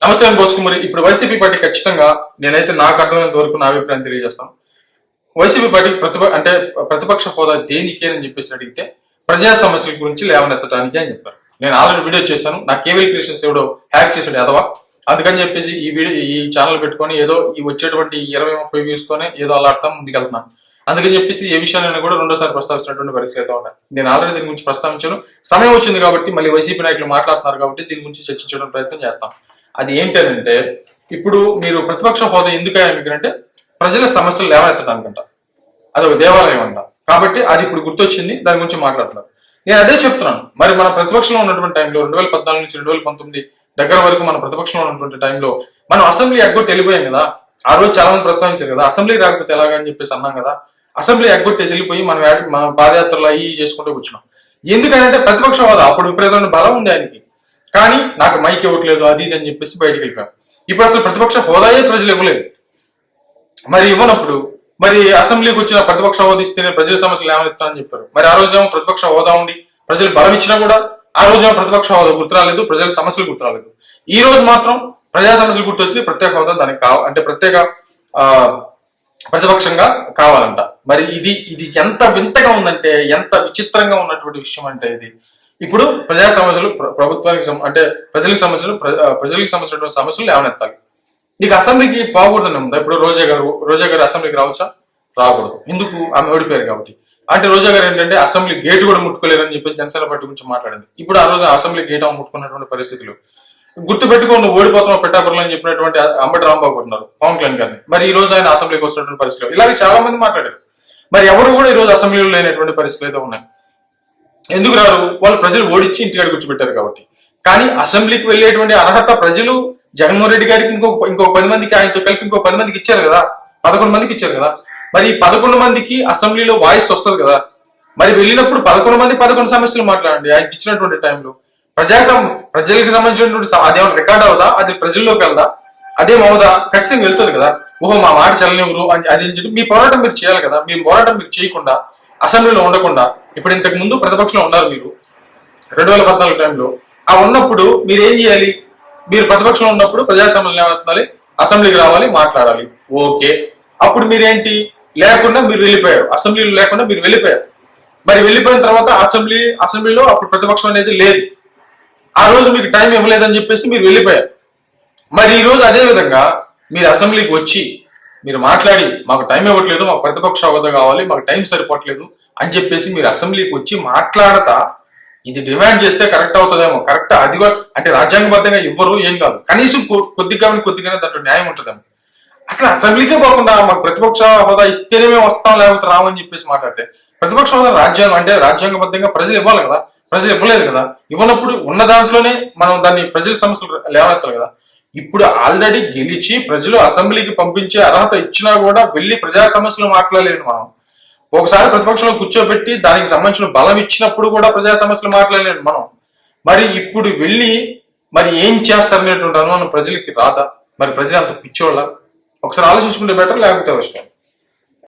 నమస్తే బోసుకుమారి. ఇప్పుడు YCP party ఖచ్చితంగా నేనైతే నాకు అర్థమైనంత వరకు నా అభిప్రాయం తెలియజేస్తాను. వైసీపీ పార్టీ ప్రతిపక్ష హోదా దేనికి అని చెప్పేసి అడిగితే ప్రజా సమస్యల గురించి లేవనెత్తడానికి అని చెప్పారు. నేను ఆల్రెడీ వీడియో చేశాను. నా కేవీ క్రియేషన్స్ ఎవడో హ్యాక్ చేసాడు ఎదవా, అందుకని చెప్పేసి ఈ ఛానల్ పెట్టుకొని ఏదో ఈ వచ్చేటువంటి 20-30 వ్యూస్ తోనే ఏదో అలా అర్థం ముందుకెళ్తున్నాను. అందుకని చెప్పేసి ఏ విషయాన్ని కూడా రెండోసారి ప్రస్తావిస్తున్నటువంటి పరిస్థితి అయితే ఉన్నాయి. నేను ఆల్రెడీ దీని గురించి ప్రస్తావించాను. సమయం వచ్చింది కాబట్టి మళ్ళీ వైసీపీ నాయకులు మాట్లాడుతున్నారు కాబట్టి దీని గురించి చర్చించడం ప్రయత్నం చేస్తాం. అది ఏంటంటే, ఇప్పుడు మీరు ప్రతిపక్ష హోదా ఎందుకంటే ప్రజల సమస్యలు లేవనెత్తడానికంట. అది ఒక దేవాలయం అంట. కాబట్టి అది ఇప్పుడు గుర్తొచ్చింది, దాని గురించి మాట్లాడుతున్నారు. నేను అదే చెప్తున్నాను. మరి మన ప్రతిపక్షంలో ఉన్నటువంటి టైంలో 2014 నుంచి 2019 దగ్గర వరకు మన ప్రతిపక్షంలో ఉన్నటువంటి టైంలో మనం అసెంబ్లీ ఎగ్గొట్టి వెళ్ళిపోయాం కదా. ఆ రోజు చాలా మంది ప్రస్తావించారు కదా, అసెంబ్లీ రాకపోతే ఎలాగా అని చెప్పేసి అన్నాం కదా. అసెంబ్లీ ఎగ్గొట్టేసి వెళ్ళిపోయి మన పాదయాత్రలు అవి చేసుకుంటూ కూర్చున్నాం. ఎందుకంటే ప్రతిపక్ష హోదా అప్పుడు విపరీతమైన బలం ఉంది ఆయనకి, కానీ నాకు మైక్ ఇవ్వట్లేదు అది ఇది అని చెప్పేసి బయటకు వెళ్ళిపోయాం. ఇప్పుడు అసలు ప్రతిపక్ష హోదాయే ప్రజలు ఇవ్వలేదు. మరి ఇవ్వనప్పుడు మరి అసెంబ్లీకి వచ్చిన ప్రతిపక్ష హోదా ఇస్తేనే ప్రజల సమస్యలు ఏమనిస్తానని చెప్పారు. మరి ఆ రోజేమో ప్రతిపక్ష హోదా ఉండి ప్రజలు బలం ఇచ్చినా కూడా ఆ రోజేమో ప్రతిపక్ష హోదా గుర్తురాలేదు, ప్రజల సమస్యలు గుర్తురాలేదు. ఈ రోజు మాత్రం ప్రజా సమస్యలు గుర్తొచ్చి ప్రత్యేక హోదా దానికి అంటే ప్రత్యేక ప్రతిపక్షంగా కావాలంట. మరి ఇది ఎంత వింతగా ఉందంటే, ఎంత విచిత్రంగా ఉన్నటువంటి విషయం అంటే, ఇది ఇప్పుడు ప్రజా సమస్యలు ప్రభుత్వానికి అంటే ప్రజలకు సంబంధించినటువంటి సమస్యలు లేవనెత్తాలి. నీకు అసెంబ్లీకి పోకూడదని ఉందా? ఇప్పుడు రోజా గారు అసెంబ్లీకి రావచ్చా? రాకూడదు. ఎందుకు? ఆమె ఓడిపోయారు కాబట్టి. అంటే రోజా గారు ఏంటంటే అసెంబ్లీ గేట్ కూడా ముట్టుకోలేరని చెప్పి జనసేన పార్టీ గురించి మాట్లాడింది. ఇప్పుడు ఆ రోజు అసెంబ్లీ గేట్ ముట్టుకున్నటువంటి పరిస్థితులు గుర్తు పెట్టుకొని నువ్వు ఓడిపోతున్నావు పెట్టాపురంలో అని చెప్పినటువంటి అంబటి రాంబాబు ఉన్నారు పవన్ కళ్యాణ్ గారిని. మరి ఈ రోజు ఆయన అసెంబ్లీకి వస్తున్నటువంటి పరిస్థితులు ఇలాగే చాలా మంది మాట్లాడారు. మరి ఎవరు కూడా ఈ రోజు అసెంబ్లీలో లేనటువంటి పరిస్థితులు అయితే ఉన్నాయి. ఎందుకు రారు? వాళ్ళు ప్రజలు ఓడించి ఇంటికాడ కూర్చోబెట్టారు కాబట్టి. కానీ అసెంబ్లీకి వెళ్ళేటువంటి అర్హత ప్రజలు జగన్మోహన్ రెడ్డి గారికి ఇంకో 10 మందికి, ఆయనతో కలిపి ఇంకో 10 మందికి ఇచ్చారు కదా, 11 మందికి ఇచ్చారు కదా. మరి ఈ 11 మందికి అసెంబ్లీలో వాయిస్ వస్తుంది కదా. మరి వెళ్ళినప్పుడు 11 మంది 11 సమస్యలు మాట్లాడండి ఆయనకి ఇచ్చినటువంటి టైంలో. ప్రజలకు సంబంధించినటువంటి అదేమన్నా రికార్డ్ అవుదా? అది ప్రజల్లోకి వెళ్దా? అదేమవుదా? ఖచ్చితంగా వెళ్తుంది కదా. ఓహో మా మాట చల్లనివ్వరు అది చెప్పి మీ పోరాటం మీరు చేయాలి కదా. మీ పోరాటం మీరు చేయకుండా అసెంబ్లీలో ఉండకుండా, ఇప్పుడు ఇంతకు ముందు ప్రతిపక్షంలో ఉన్నారు మీరు 2014 టైంలో. ఆ ఉన్నప్పుడు మీరు ఏం చేయాలి? మీరు ప్రతిపక్షంలో ఉన్నప్పుడు ప్రజా సమస్యలు ఏమవుతుంది, అసెంబ్లీకి రావాలి, మాట్లాడాలి. ఓకే, అప్పుడు మీరేంటి లేకుండా మీరు వెళ్ళిపోయారు, అసెంబ్లీలో లేకుండా మీరు వెళ్ళిపోయారు. మరి వెళ్ళిపోయిన తర్వాత అసెంబ్లీలో అప్పుడు ప్రతిపక్షం అనేది లేదు. ఆ రోజు మీకు టైం ఇవ్వలేదని చెప్పేసి మీరు వెళ్ళిపోయారు. మరి ఈ రోజు అదే విధంగా మీరు అసెంబ్లీకి వచ్చి మీరు మాట్లాడి మాకు టైం ఇవ్వట్లేదు, మాకు ప్రతిపక్ష హోదా కావాలి, మాకు టైం సరిపోవట్లేదు అని చెప్పేసి మీరు అసెంబ్లీకి వచ్చి మాట్లాడతా ఇది డిమాండ్ చేస్తే కరెక్ట్ అవుతుందేమో. కరెక్ట్ అది అంటే రాజ్యాంగబద్ధంగా ఇవ్వరు, ఏం కాదు, కనీసం కొద్దిగానే దాంట్లో న్యాయం ఉంటుందేమో. అసలు అసెంబ్లీకే పోకుండా మాకు ప్రతిపక్ష హోదా ఇస్తేనే మేము వస్తాం లేకపోతే రామని చెప్పేసి మాట్లాడితే ప్రతిపక్ష హోదా రాజ్యాంగబద్ధంగా ప్రజలు ఇవ్వాలి కదా. ప్రజలు ఇవ్వలేదు కదా. ఇవ్వనప్పుడు ఉన్న దాంట్లోనే మనం దాన్ని ప్రజల సమస్యలు లేవనెత్తాలి కదా. ఇప్పుడు ఆల్రెడీ గెలిచి ప్రజలు అసెంబ్లీకి పంపించే అర్హత ఇచ్చినా కూడా వెళ్ళి ప్రజా సమస్యలు మాట్లాడలేను మనం. ఒకసారి ప్రతిపక్షంలో కూర్చోబెట్టి దానికి సంబంధించిన బలం ఇచ్చినప్పుడు కూడా ప్రజా సమస్యలు మాట్లాడలేను మనం. మరి ఇప్పుడు వెళ్ళి మరి ఏం చేస్తారనేటువంటి అనుమానం ప్రజలకి రాదా? మరి ప్రజలు అంత పిచ్చోళ్ళ? ఒకసారి ఆలోచించుకుంటే బెటర్, లేకపోతే అవసరం.